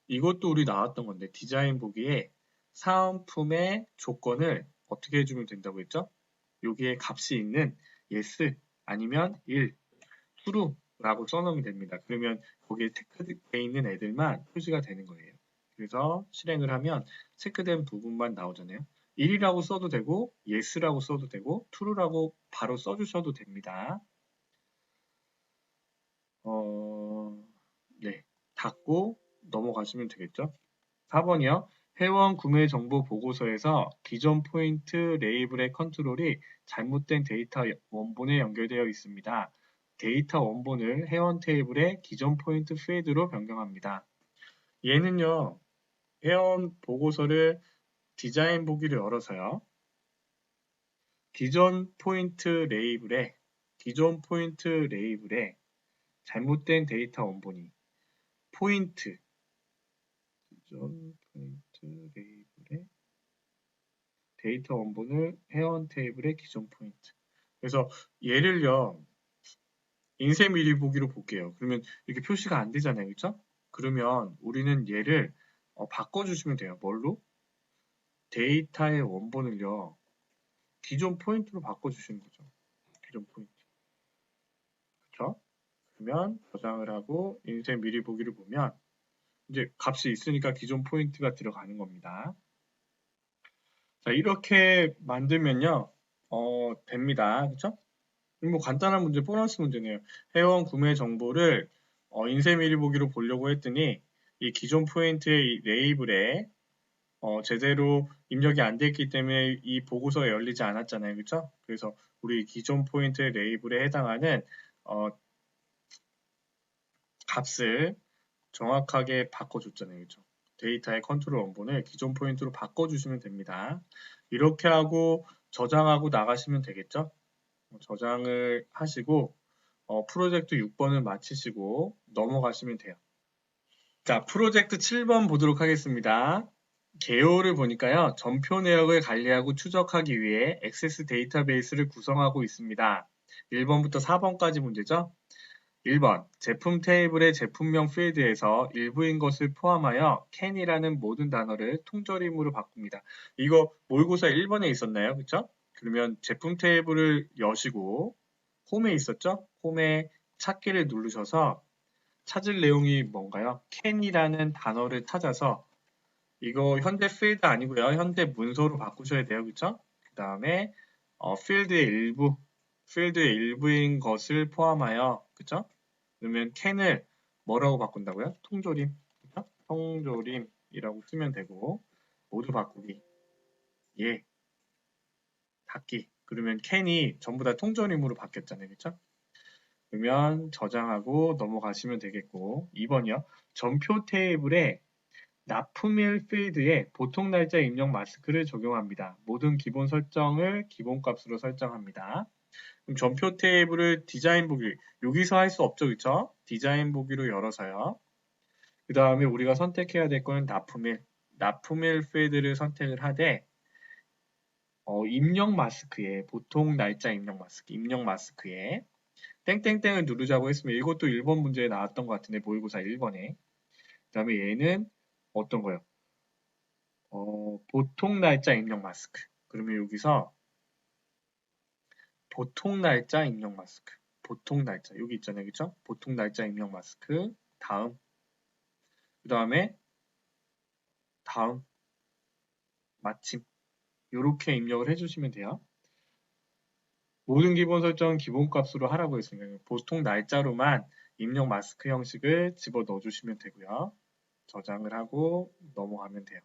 이것도 우리 나왔던 건데 디자인 보기에 사은품의 조건을 어떻게 해주면 된다고 했죠? 여기에 값이 있는 yes 아니면 1, true라고 써놓으면 됩니다. 그러면 거기에 체크되어 있는 애들만 표시가 되는 거예요. 그래서 실행을 하면 체크된 부분만 나오잖아요. 1이라고 써도 되고 yes라고 써도 되고 true라고 바로 써주셔도 됩니다. 네, 닫고 넘어가시면 되겠죠. 4번이요. 회원 구매 정보 보고서에서 기존 포인트 레이블의 컨트롤이 잘못된 데이터 원본에 연결되어 있습니다. 데이터 원본을 회원 테이블의 기존 포인트 필드로 변경합니다. 얘는요. 회원 보고서를 디자인 보기를 열어서요. 기존 포인트 레이블에 잘못된 데이터 원본이 포인트 기존 포인트 레이블에 데이터 원본을 회원 테이블의 기존 포인트. 그래서 얘를요, 인쇄 미리 보기로 볼게요. 그러면 이렇게 표시가 안 되잖아요. 그쵸? 그러면 우리는 얘를 바꿔주시면 돼요. 뭘로? 데이터의 원본을요, 기존 포인트로 바꿔주시는 거죠. 기존 포인트. 그쵸? 그러면 저장을 하고 인쇄 미리 보기를 보면 이제 값이 있으니까 기존 포인트가 들어가는 겁니다. 자, 이렇게 만들면요, 됩니다. 그쵸? 뭐 간단한 문제, 보너스 문제네요. 회원 구매 정보를 인쇄 미리 보기로 보려고 했더니 이 기존 포인트의 이 레이블에 제대로 입력이 안 됐기 때문에 이 보고서가 열리지 않았잖아요. 그쵸? 그래서 우리 기존 포인트의 레이블에 해당하는 값을 정확하게 바꿔줬잖아요. 그쵸? 데이터의 컨트롤 원본을 기존 포인트로 바꿔주시면 됩니다. 이렇게 하고 저장하고 나가시면 되겠죠? 저장을 하시고 프로젝트 6번을 마치시고 넘어가시면 돼요. 자, 프로젝트 7번 보도록 하겠습니다. 개요를 보니까요. 전표 내역을 관리하고 추적하기 위해 액세스 데이터베이스를 구성하고 있습니다. 1번부터 4번까지 문제죠. 1번, 제품 테이블의 제품명 필드에서 일부인 것을 포함하여 can이라는 모든 단어를 통조림으로 바꿉니다. 이거 모의고사 1번에 있었나요? 그쵸? 그러면 제품 테이블을 여시고 홈에 있었죠? 홈에 찾기를 누르셔서 찾을 내용이 뭔가요? can이라는 단어를 찾아서 이거 현재 필드 아니고요. 현재 문서로 바꾸셔야 돼요. 그쵸? 그 다음에 필드의 일부인 것을 포함하여 그쵸? 그러면 can을 뭐라고 바꾼다고요? 통조림. 그쵸? 통조림이라고 쓰면 되고 모두 바꾸기. 예, 닫기. 그러면 can이 전부 다 통조림으로 바뀌었잖아요. 그쵸? 그러면 저장하고 넘어가시면 되겠고 2번이요. 전표 테이블에 납품일 필드에 보통 날짜 입력 마스크를 적용합니다. 모든 기본 설정을 기본값으로 설정합니다. 그럼 전표 테이블을 디자인 보기, 여기서 할 수 없죠, 그쵸? 디자인 보기로 열어서요. 그 다음에 우리가 선택해야 될 거는 납품일 필드를 선택을 하되 입력 마스크에 보통 날짜 입력 마스크에 땡땡땡을 누르자고 했으면 이것도 1번 문제에 나왔던 것 같은데 모의고사 1번에 그 다음에 얘는 어떤 거요? 보통 날짜 입력 마스크. 그러면 여기서 보통 날짜 입력 마스크. 보통 날짜. 여기 있잖아요. 그쵸? 보통 날짜 입력 마스크. 다음. 그 다음에 다음. 마침. 이렇게 입력을 해주시면 돼요. 모든 기본 설정은 기본값으로 하라고 했으니까 보통 날짜로만 입력 마스크 형식을 집어 넣어주시면 되고요. 저장을 하고 넘어가면 돼요.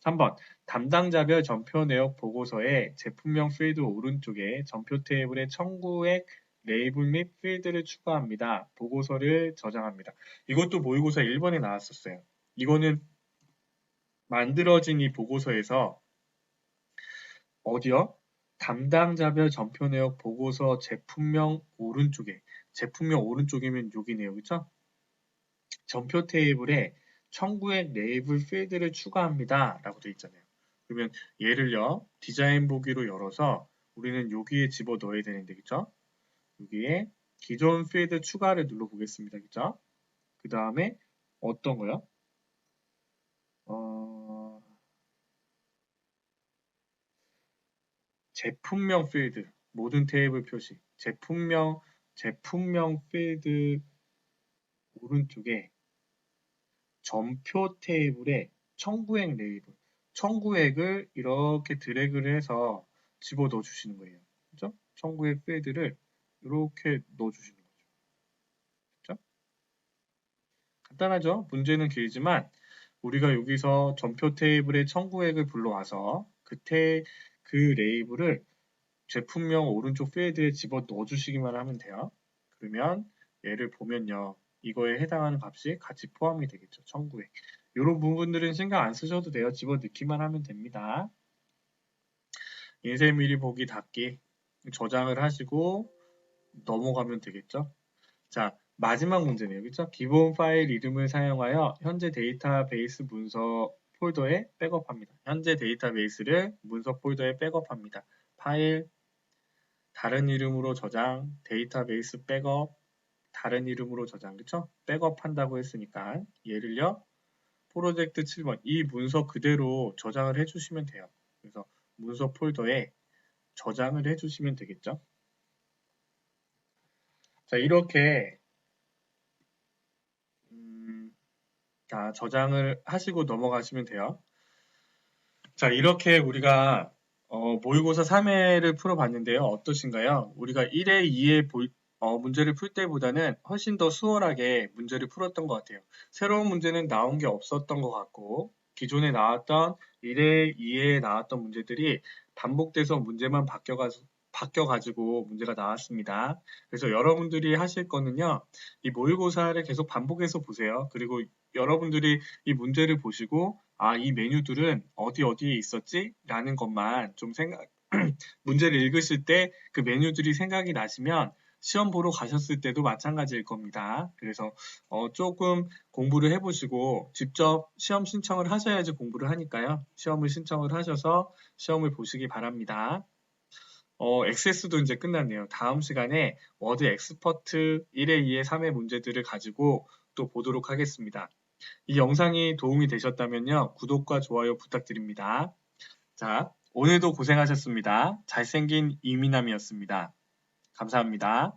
3번 담당자별 전표 내역 보고서에 제품명 필드 오른쪽에 전표 테이블에 청구액 레이블 및 필드를 추가합니다. 보고서를 저장합니다. 이것도 모의고사 1번에 나왔었어요. 이거는 만들어진 이 보고서에서 어디요? 담당자별 전표 내역 보고서 제품명 오른쪽이면 여기네요. 그쵸? 전표 테이블에 청구액 레이블 필드를 추가합니다. 라고 되어 있잖아요. 그러면 얘를요, 디자인 보기로 열어서 우리는 여기에 집어 넣어야 되는데, 그쵸? 여기에 기존 필드 추가를 눌러 보겠습니다. 그쵸? 그 다음에 어떤 거요? 제품명 필드, 모든 테이블 표시, 제품명 필드 오른쪽에 전표 테이블에 청구액 레이블, 청구액을 이렇게 드래그를 해서 집어 넣어 주시는 거예요. 그죠? 청구액 필드를 이렇게 넣어 주시는 거죠. 그죠? 간단하죠? 문제는 길지만 우리가 여기서 전표 테이블에 청구액을 불러와서 그 레이블을 제품명 오른쪽 필드에 집어 넣어 주시기만 하면 돼요. 그러면 얘를 보면요. 이거에 해당하는 값이 같이 포함이 되겠죠. 청구액. 이런 부분들은 신경 안 쓰셔도 돼요. 집어 넣기만 하면 됩니다. 인쇄 미리 보기 닫기 저장을 하시고 넘어가면 되겠죠. 자, 마지막 문제네요. 그렇죠? 기본 파일 이름을 사용하여 현재 데이터베이스 문서 폴더에 백업합니다. 현재 데이터베이스를 문서 폴더에 백업합니다. 파일, 다른 이름으로 저장, 데이터베이스 백업, 다른 이름으로 저장, 그쵸? 백업한다고 했으니까 얘를요, 프로젝트 7번 이 문서 그대로 저장을 해주시면 돼요. 그래서 문서 폴더에 저장을 해주시면 되겠죠? 자, 이렇게 자, 저장을 하시고 넘어가시면 돼요. 자, 이렇게 우리가 모의고사 3회를 풀어봤는데요. 어떠신가요? 우리가 1회, 2회 문제를 풀 때보다는 훨씬 더 수월하게 문제를 풀었던 것 같아요. 새로운 문제는 나온 게 없었던 것 같고, 기존에 나왔던 1회, 2회에 나왔던 문제들이 반복돼서 문제만 바뀌어가지고 문제가 나왔습니다. 그래서 여러분들이 하실 거는요, 이 모의고사를 계속 반복해서 보세요. 그리고 여러분들이 이 문제를 보시고, 아, 이 메뉴들은 어디에 있었지? 라는 것만 좀 문제를 읽으실 때 그 메뉴들이 생각이 나시면 시험 보러 가셨을 때도 마찬가지일 겁니다. 그래서 조금 공부를 해보시고 직접 시험 신청을 하셔야지 공부를 하니까요. 시험을 신청을 하셔서 시험을 보시기 바랍니다. 액세스도 이제 끝났네요. 다음 시간에 워드 엑스퍼트 1회, 2회, 3회 문제들을 가지고 또 보도록 하겠습니다. 이 영상이 도움이 되셨다면요. 구독과 좋아요 부탁드립니다. 자, 오늘도 고생하셨습니다. 잘생긴 이민남이었습니다. 감사합니다.